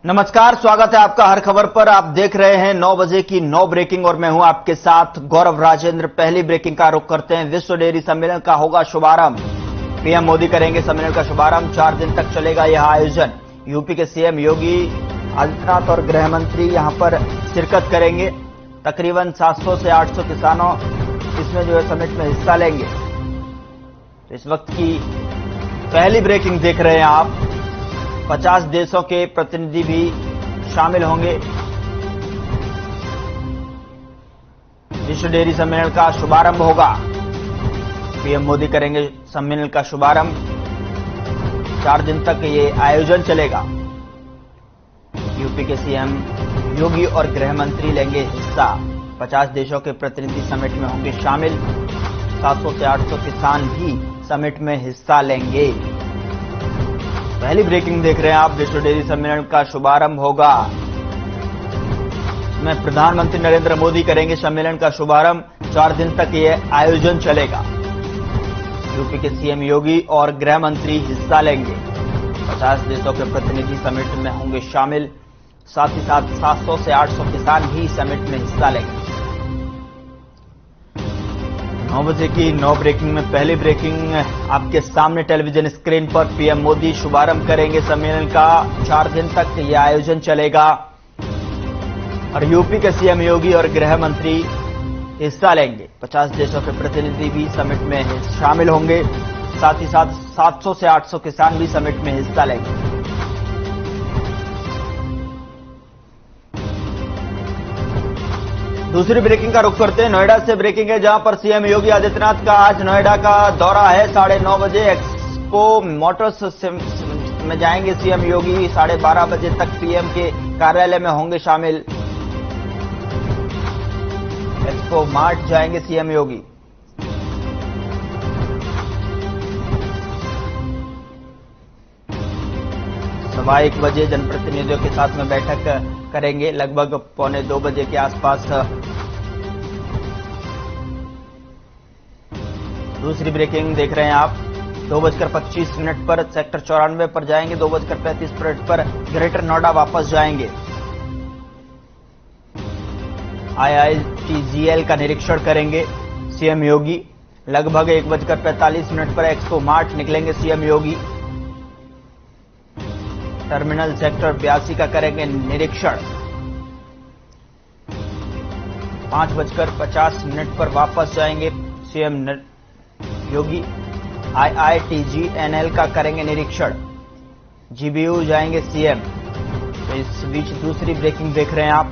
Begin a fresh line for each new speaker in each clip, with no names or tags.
नमस्कार, स्वागत है आपका हर खबर पर। आप देख रहे हैं 9 बजे की 9 ब्रेकिंग और मैं हूं आपके साथ गौरव राजेंद्र। पहली ब्रेकिंग का रुख करते हैं। विश्व डेयरी सम्मेलन का होगा शुभारंभ। पीएम मोदी करेंगे सम्मेलन का शुभारंभ। 4 दिन तक चलेगा यह आयोजन। यूपी के सीएम योगी आदित्यनाथ और गृह मंत्री यहां पर शिरकत करेंगे। तकरीबन 700 से 800 किसानों इसमें जो है समिट में हिस्सा लेंगे। तो इस वक्त की पहली ब्रेकिंग देख रहे हैं आप। 50 देशों के प्रतिनिधि भी शामिल होंगे। विश्व डेयरी सम्मेलन का शुभारंभ होगा। पीएम मोदी करेंगे सम्मेलन का शुभारंभ। 4 दिन तक ये आयोजन चलेगा। यूपी के सीएम योगी और गृह मंत्री लेंगे हिस्सा। 50 देशों के प्रतिनिधि समिट में होंगे शामिल। 700 से 800 किसान भी समिट में हिस्सा लेंगे। पहली ब्रेकिंग देख रहे हैं आप। विश्व डेयरी सम्मेलन का शुभारंभ होगा। इसमें प्रधानमंत्री नरेंद्र मोदी करेंगे सम्मेलन का शुभारंभ। 4 दिन तक यह आयोजन चलेगा। यूपी के सीएम योगी और गृह मंत्री हिस्सा लेंगे। 50 देशों के प्रतिनिधि समिट में होंगे शामिल। साथ ही साथ 700 से 800 किसान भी समिट में हिस्सा लेंगे। 9 बजे की 9 ब्रेकिंग में पहली ब्रेकिंग आपके सामने टेलीविजन स्क्रीन पर। पीएम मोदी शुभारंभ करेंगे सम्मेलन का। 4 दिन तक यह आयोजन चलेगा और यूपी के सीएम योगी और गृह मंत्री हिस्सा लेंगे। 50 देशों के प्रतिनिधि भी समिट में शामिल होंगे। साथ ही साथ 700 से 800 किसान भी समिट में हिस्सा लेंगे। दूसरी ब्रेकिंग का रुख करते हैं। नोएडा से ब्रेकिंग है, जहां पर सीएम योगी आदित्यनाथ का आज नोएडा का दौरा है। 9:30 बजे एक्सपो मोटर्स में जाएंगे सीएम योगी। 12:30 बजे तक पीएम के कार्यालय में होंगे शामिल। एक्सपो मार्ट जाएंगे सीएम योगी। सवा 1 बजे जनप्रतिनिधियों के साथ में बैठक करेंगे। लगभग 1:45 बजे के आसपास। दूसरी ब्रेकिंग देख रहे हैं आप। 2:25 पर सेक्टर 94 पर जाएंगे। 2:35 पर ग्रेटर नोएडा वापस जाएंगे। IITGL का निरीक्षण करेंगे सीएम योगी। लगभग 1:45 पर एक्सपो मार्ट निकलेंगे सीएम योगी। टर्मिनल सेक्टर 82 का करेंगे निरीक्षण। 5:50 पर वापस जाएंगे सीएम योगी। IITGNL का करेंगे निरीक्षण। GBU जाएंगे सीएम। तो इस बीच दूसरी ब्रेकिंग देख रहे हैं आप।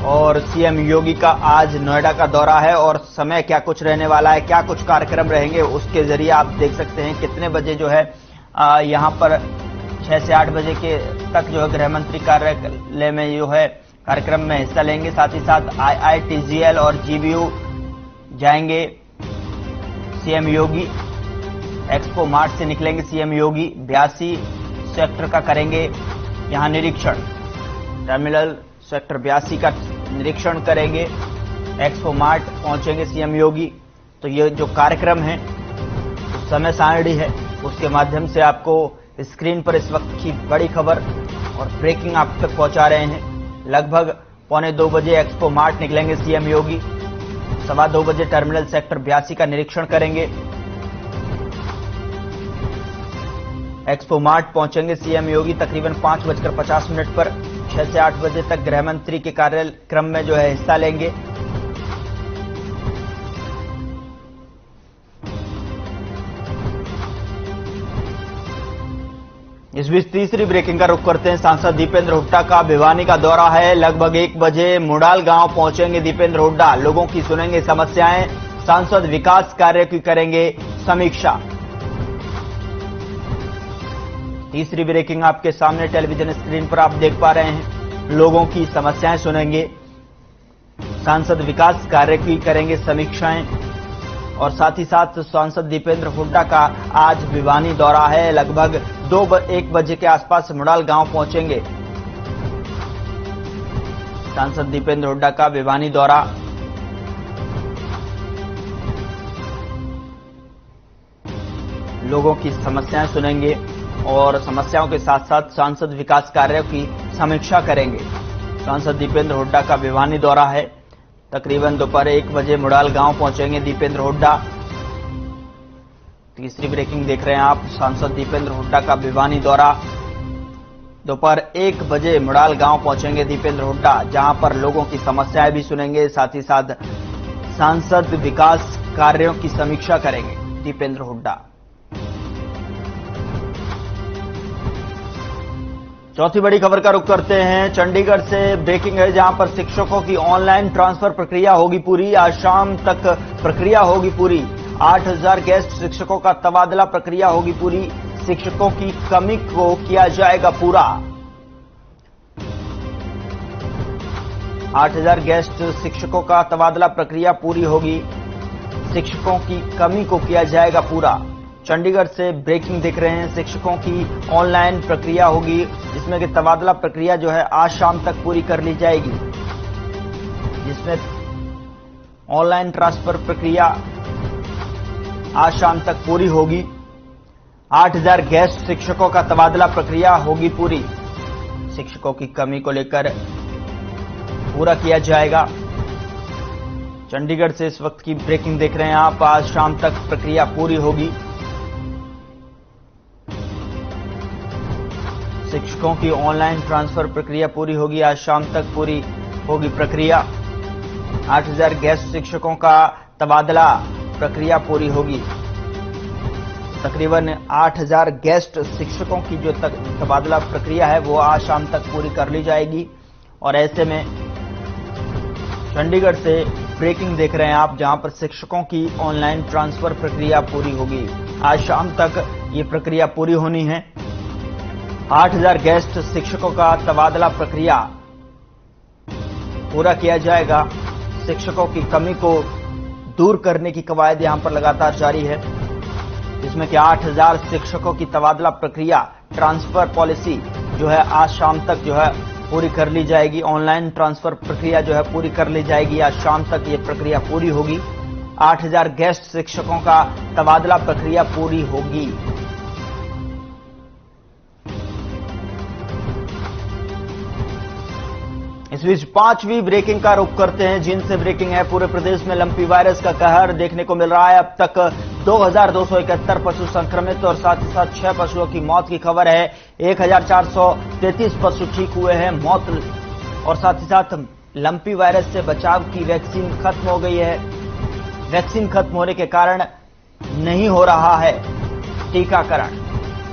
और सीएम योगी का आज नोएडा का दौरा है और समय क्या कुछ रहने वाला है, क्या कुछ कार्यक्रम रहेंगे, उसके जरिए आप देख सकते हैं कितने बजे जो है यहां पर 6 से 8 बजे के तक जो है गृह मंत्री कार्यालय में जो है कार्यक्रम में हिस्सा लेंगे। साथ ही साथ IITGL और GBU जाएंगे सीएम योगी। एक्सपो मार्ट से निकलेंगे सीएम योगी। 82 सेक्टर का करेंगे यहां निरीक्षण। टर्मिनल सेक्टर 82 का निरीक्षण करेंगे। एक्सपो मार्ट पहुंचेंगे सीएम योगी। तो ये जो कार्यक्रम है, समय सारणी है, उसके माध्यम से आपको स्क्रीन पर इस वक्त की बड़ी खबर और ब्रेकिंग आप तक पहुंचा रहे हैं। लगभग 1:45 बजे एक्सपो मार्ट निकलेंगे सीएम योगी। 2:15 बजे टर्मिनल सेक्टर 82 का निरीक्षण करेंगे। एक्सपो मार्ट पहुंचेंगे सीएम योगी तकरीबन 5:50 पर। 6 से 8 बजे तक गृह मंत्री के कार्यक्रम में जो है हिस्सा लेंगे। इस बीच तीसरी ब्रेकिंग का रुख करते हैं। सांसद दीपेंद्र हुड्डा का भिवानी का दौरा है। लगभग 1 बजे मुडाल गांव पहुंचेंगे दीपेंद्र हुड्डा। लोगों की सुनेंगे समस्याएं। सांसद विकास कार्य की करेंगे समीक्षा। तीसरी ब्रेकिंग आपके सामने टेलीविजन स्क्रीन पर आप देख पा रहे हैं। लोगों की समस्याएं सुनेंगे। सांसद विकास कार्य की करेंगे समीक्षाएं। और साथ ही साथ सांसद दीपेंद्र हुड्डा का आज भिवानी दौरा है। लगभग 1 बजे के आसपास मुडाल गांव पहुंचेंगे सांसद दीपेंद्र हुड्डा का भिवानी दौरा। लोगों की समस्याएं सुनेंगे। और समस्याओं के साथ साथ सांसद विकास कार्यों की समीक्षा करेंगे। सांसद दीपेंद्र हुड्डा का भिवानी दौरा है। तकरीबन दोपहर 1 बजे मुड़ाल गांव पहुंचेंगे दीपेंद्र हुड्डा। तीसरी ब्रेकिंग देख रहे हैं आप, सांसद दीपेंद्र हुड्डा का भिवानी दौरा। दोपहर 1 बजे मुड़ाल गांव पहुंचेंगे दीपेंद्र हुड्डा, जहां पर लोगों की समस्याएं भी सुनेंगे, साथ ही साथ सांसद विकास कार्यों की समीक्षा करेंगे दीपेंद्र हुड्डा। चौथी बड़ी खबर का रुख करते हैं। चंडीगढ़ से ब्रेकिंग है, जहां पर शिक्षकों की ऑनलाइन ट्रांसफर प्रक्रिया होगी पूरी। आज शाम तक प्रक्रिया होगी पूरी। 8000 गेस्ट शिक्षकों का तबादला प्रक्रिया होगी पूरी। शिक्षकों की कमी को किया जाएगा पूरा। 8000 गेस्ट शिक्षकों का तबादला प्रक्रिया पूरी होगी। शिक्षकों की कमी को किया जाएगा पूरा। चंडीगढ़ से ब्रेकिंग देख रहे हैं। शिक्षकों की ऑनलाइन प्रक्रिया होगी, जिसमें कि तबादला प्रक्रिया जो है आज शाम तक पूरी कर ली जाएगी, जिसमें ऑनलाइन ट्रांसफर प्रक्रिया आज शाम तक पूरी होगी। 8000 गेस्ट शिक्षकों का तबादला प्रक्रिया होगी पूरी। शिक्षकों की कमी को लेकर पूरा किया जाएगा। चंडीगढ़ से इस वक्त की ब्रेकिंग देख रहे हैं आप। आज शाम तक प्रक्रिया पूरी होगी। शिक्षकों की ऑनलाइन ट्रांसफर प्रक्रिया पूरी होगी। आज शाम तक पूरी होगी प्रक्रिया। 8000 गेस्ट शिक्षकों का तबादला प्रक्रिया पूरी होगी। तकरीबन 8000 गेस्ट शिक्षकों की जो तबादला प्रक्रिया है वो आज शाम तक पूरी कर ली जाएगी। और ऐसे में चंडीगढ़ से ब्रेकिंग देख रहे हैं आप, जहां पर शिक्षकों की ऑनलाइन ट्रांसफर प्रक्रिया पूरी होगी। आज शाम तक ये प्रक्रिया पूरी होनी है। 8000 गेस्ट शिक्षकों का तबादला प्रक्रिया पूरा किया जाएगा। शिक्षकों की कमी को दूर करने की कवायद यहां पर लगातार जारी है, जिसमें कि 8000 शिक्षकों की तबादला प्रक्रिया ट्रांसफर पॉलिसी जो है आज शाम तक जो है पूरी कर ली जाएगी। ऑनलाइन ट्रांसफर प्रक्रिया जो है पूरी कर ली जाएगी। आज शाम तक ये प्रक्रिया पूरी होगी। 8000 गेस्ट शिक्षकों का तबादला प्रक्रिया पूरी होगी। इस बीच पांचवी ब्रेकिंग का रुख करते हैं। जींद से ब्रेकिंग है। पूरे प्रदेश में लंपी वायरस का कहर देखने को मिल रहा है। अब तक 2271 पशु संक्रमित और साथ ही साथ 6 पशुओं की मौत की खबर है। 1433 पशु ठीक हुए हैं। मौत और साथ ही साथ लंपी वायरस से बचाव की वैक्सीन खत्म हो गई है। वैक्सीन खत्म होने के कारण नहीं हो रहा है टीकाकरण।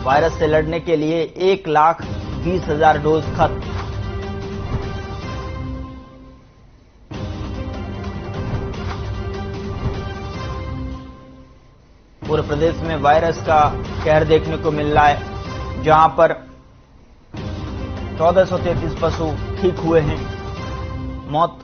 वायरस से लड़ने के लिए 1,20,000 डोज खत्म। पूरे प्रदेश में वायरस का कहर देखने को मिल रहा है, जहां पर 1433 पशु ठीक हुए हैं। मौत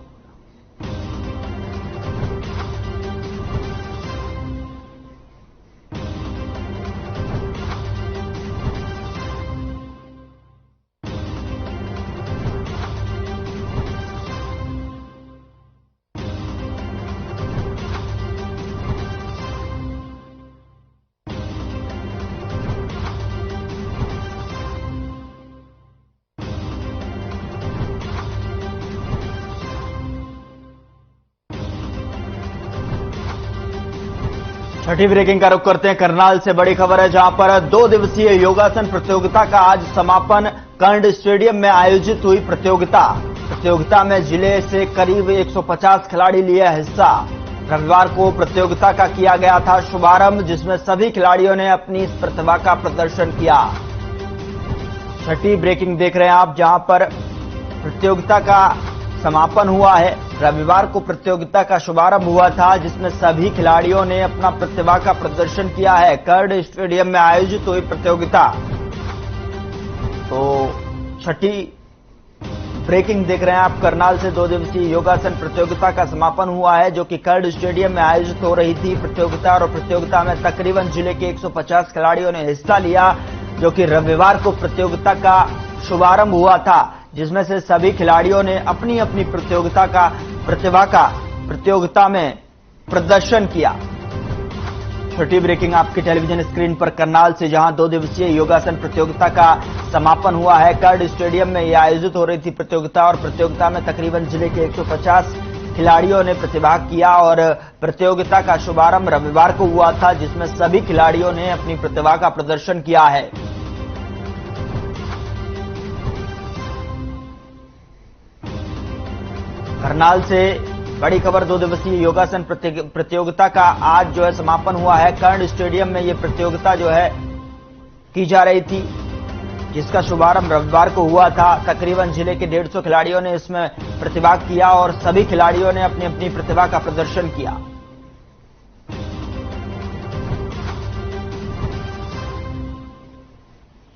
छठी ब्रेकिंग का रुख करते हैं। करनाल से बड़ी खबर है, जहां पर 2 दिवसीय योगासन प्रतियोगिता का आज समापन कर्ड स्टेडियम में आयोजित हुई। प्रतियोगिता में जिले से करीब 150 खिलाड़ी लिए हिस्सा। रविवार को प्रतियोगिता का किया गया था शुभारंभ, जिसमें सभी खिलाड़ियों ने अपनी प्रतिभा का प्रदर्शन किया। छठी ब्रेकिंग देख रहे हैं आप, जहां पर प्रतियोगिता का समापन हुआ है। रविवार को प्रतियोगिता का शुभारंभ हुआ था, जिसमें सभी खिलाड़ियों ने अपना प्रतिभा का प्रदर्शन किया है। कर्ड स्टेडियम में आयोजित हुई प्रतियोगिता। तो छठी ब्रेकिंग देख रहे हैं आप, करनाल से 2 दिवसीय योगासन प्रतियोगिता का समापन हुआ है, जो कि कर्ड स्टेडियम में आयोजित हो रही थी प्रतियोगिता। और प्रतियोगिता में तकरीबन जिले के 150 खिलाड़ियों ने हिस्सा लिया, जो कि रविवार को प्रतियोगिता का शुभारंभ हुआ था, जिसमें से सभी खिलाड़ियों ने अपनी अपनी प्रतिभा का प्रतियोगिता में प्रदर्शन किया। छोटी ब्रेकिंग आपके टेलीविजन स्क्रीन पर करनाल से, जहां 2 दिवसीय योगासन प्रतियोगिता का समापन हुआ है। कर्ड स्टेडियम में यह आयोजित हो रही थी प्रतियोगिता, और प्रतियोगिता में तकरीबन जिले के 150 खिलाड़ियों ने प्रतिभाग किया और प्रतियोगिता का शुभारंभ रविवार को हुआ था, जिसमें सभी खिलाड़ियों ने अपनी प्रतिभा का प्रदर्शन किया है। करनाल से बड़ी खबर, 2 दिवसीय योगासन प्रतियोगिता का आज जो है समापन हुआ है। कर्ण स्टेडियम में ये प्रतियोगिता जो है की जा रही थी, जिसका शुभारंभ रविवार को हुआ था। तकरीबन जिले के 150 खिलाड़ियों ने इसमें प्रतिभाग किया और सभी खिलाड़ियों ने अपनी अपनी प्रतिभा का प्रदर्शन किया।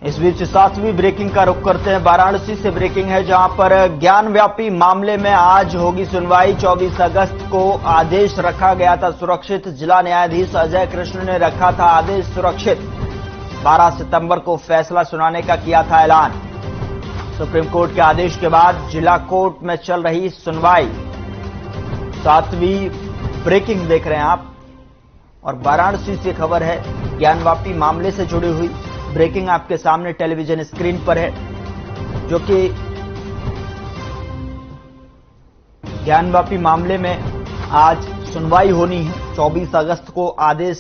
इस बीच 7वीं ब्रेकिंग का रुख करते हैं। वाराणसी से ब्रेकिंग है, जहां पर ज्ञानव्यापी मामले में आज होगी सुनवाई। 24 अगस्त को आदेश रखा गया था सुरक्षित। जिला न्यायाधीश अजय कृष्ण ने रखा था आदेश सुरक्षित। 12 सितंबर को फैसला सुनाने का किया था ऐलान। सुप्रीम कोर्ट के आदेश के बाद जिला कोर्ट में चल रही सुनवाई। 7वीं ब्रेकिंग देख रहे हैं आप, और वाराणसी से खबर है ज्ञानव्यापी मामले से जुड़ी हुई। ब्रेकिंग आपके सामने टेलीविजन स्क्रीन पर है, जो कि ज्ञानव्यापी मामले में आज सुनवाई होनी है। 24 अगस्त को आदेश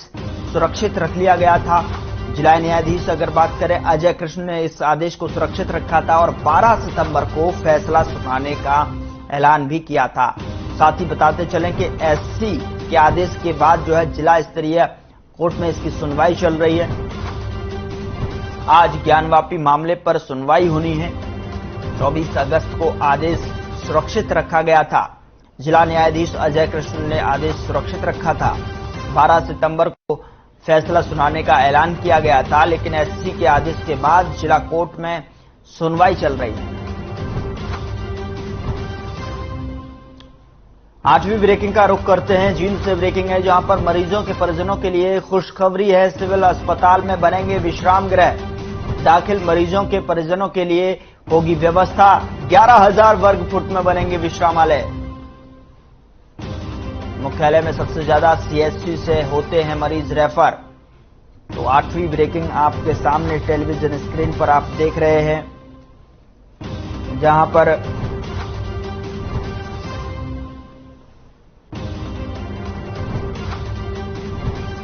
सुरक्षित रख लिया गया था। जिला न्यायाधीश अगर बात करें, अजय कृष्ण ने इस आदेश को सुरक्षित रखा था और 12 सितंबर को फैसला सुनाने का ऐलान भी किया था। साथ ही बताते चलें कि एससी के आदेश के बाद जो है जिला स्तरीय कोर्ट में इसकी सुनवाई चल रही है। आज ज्ञानव्यापी मामले पर सुनवाई होनी है। 24 अगस्त को आदेश सुरक्षित रखा गया था। जिला न्यायाधीश अजय कृष्ण ने आदेश सुरक्षित रखा था। 12 सितंबर को फैसला सुनाने का ऐलान किया गया था, लेकिन एससी के आदेश के बाद जिला कोर्ट में सुनवाई चल रही है। 8वीं ब्रेकिंग का रुख करते हैं। जींद से ब्रेकिंग है, जहां पर मरीजों के परिजनों के लिए खुशखबरी है। सिविल अस्पताल में बनेंगे विश्राम गृह। दाखिल मरीजों के परिजनों के लिए होगी व्यवस्था। 11,000 वर्ग फुट में बनेंगे विश्रामालय। मुख्यालय में सबसे ज्यादा सीएचसी से होते हैं मरीज रेफर। तो 8वीं ब्रेकिंग आपके सामने टेलीविजन स्क्रीन पर आप देख रहे हैं, जहां पर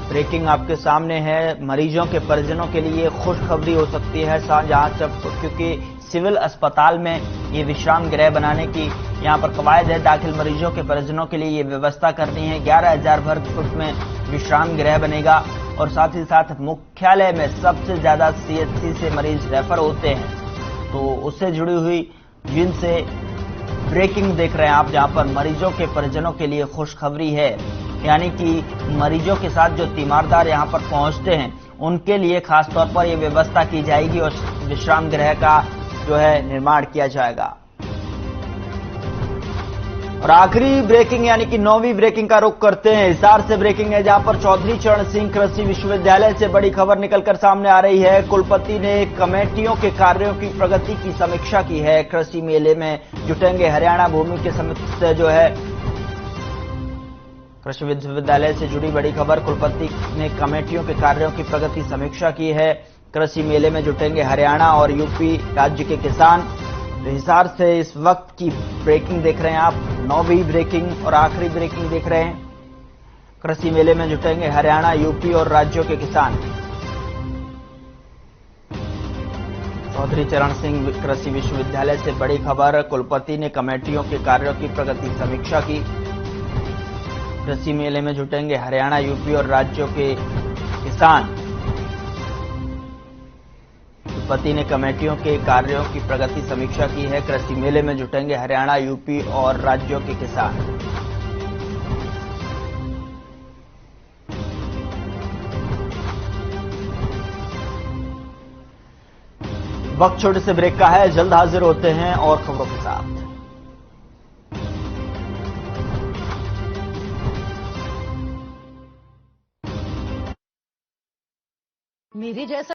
ब्रेकिंग आपके सामने है। मरीजों के परिजनों के लिए खुशखबरी हो सकती है, क्योंकि सिविल अस्पताल में ये विश्राम गृह बनाने की यहां पर कवायद है। दाखिल मरीजों के परिजनों के लिए ये व्यवस्था करनी है। 11,000 वर्ग फुट में विश्राम गृह बनेगा, और साथ ही साथ मुख्यालय में सबसे ज्यादा सीएचसी से मरीज रेफर होते हैं। तो उससे जुड़ी हुई जिनसे ब्रेकिंग देख रहे हैं आप, जहां पर मरीजों के परिजनों के लिए खुशखबरी है, यानी कि मरीजों के साथ जो तीमारदार यहां पर पहुंचते हैं, उनके लिए खासतौर पर यह व्यवस्था की जाएगी और विश्राम गृह का जो है निर्माण किया जाएगा। और आखिरी ब्रेकिंग यानी कि 9वीं ब्रेकिंग का रुख करते हैं। हिसार से ब्रेकिंग है, जहां पर चौधरी चरण सिंह कृषि विश्वविद्यालय से बड़ी खबर निकलकर सामने आ रही है। कुलपति ने कमेटियों के कार्यों की प्रगति की समीक्षा की है। कृषि मेले में जुटेंगे हरियाणा भूमि के समिति से जो है कृषि विश्वविद्यालय से जुड़ी बड़ी खबर। कुलपति ने कमेटियों के कार्यों की प्रगति समीक्षा की है। कृषि मेले में जुटेंगे हरियाणा और यूपी राज्य के किसान। हिसार से इस वक्त की ब्रेकिंग देख रहे हैं आप, 9वीं ब्रेकिंग और आखिरी ब्रेकिंग देख रहे हैं। कृषि मेले में जुटेंगे हरियाणा, यूपी और राज्यों के किसान। चौधरी चरण सिंह कृषि विश्वविद्यालय से बड़ी खबर। कुलपति ने कमेटियों के कार्यों की प्रगति समीक्षा की। कृषि मेले में जुटेंगे हरियाणा, यूपी और राज्यों के किसान। कुलपति ने कमेटियों के कार्यों की प्रगति समीक्षा की है। कृषि मेले में जुटेंगे हरियाणा, यूपी और राज्यों के किसान। वक्त छोटे से ब्रेक का है, जल्द हाजिर होते हैं और खबरों के साथ।
मेरे जैसा